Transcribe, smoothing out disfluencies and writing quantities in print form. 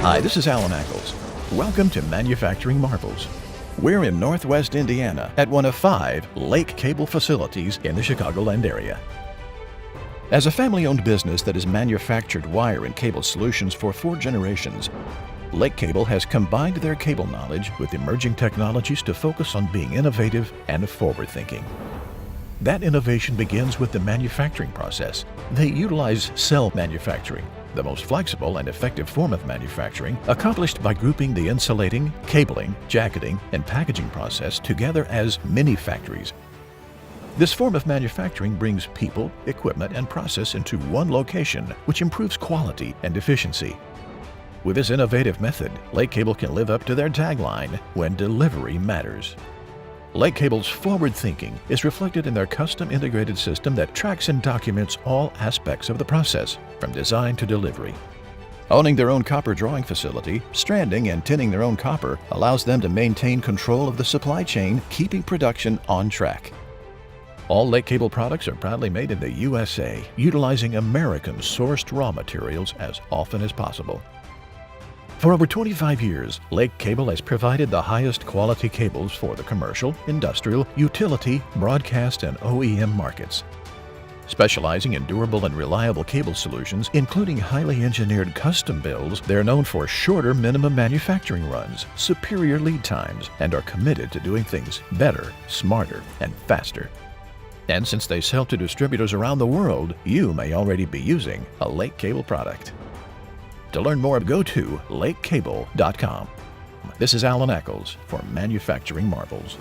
Hi, this is Alan Ackles. Welcome to Manufacturing Marvels. We're in Northwest Indiana at one of 5 Lake Cable facilities in the Chicagoland area. As a family-owned business that has manufactured wire and cable solutions for 4 generations, Lake Cable has combined their cable knowledge with emerging technologies to focus on being innovative and forward-thinking. That innovation begins with the manufacturing process. They utilize cell manufacturing, the most flexible and effective form of manufacturing, accomplished by grouping the insulating, cabling, jacketing, and packaging process together as mini-factories. This form of manufacturing brings people, equipment, and process into one location, which improves quality and efficiency. With this innovative method, Lake Cable can live up to their tagline, "When delivery matters." Lake Cable's forward thinking is reflected in their custom integrated system that tracks and documents all aspects of the process, from design to delivery. Owning their own copper drawing facility, stranding and tinning their own copper allows them to maintain control of the supply chain, keeping production on track. All Lake Cable products are proudly made in the USA, utilizing American-sourced raw materials as often as possible. For over 25 years, Lake Cable has provided the highest quality cables for the commercial, industrial, utility, broadcast, and OEM markets. Specializing in durable and reliable cable solutions, including highly engineered custom builds, they're known for shorter minimum manufacturing runs, superior lead times, and are committed to doing things better, smarter, and faster. And since they sell to distributors around the world, you may already be using a Lake Cable product. To learn more, go to lakecable.com. This is Alan Ackles for Manufacturing Marvels.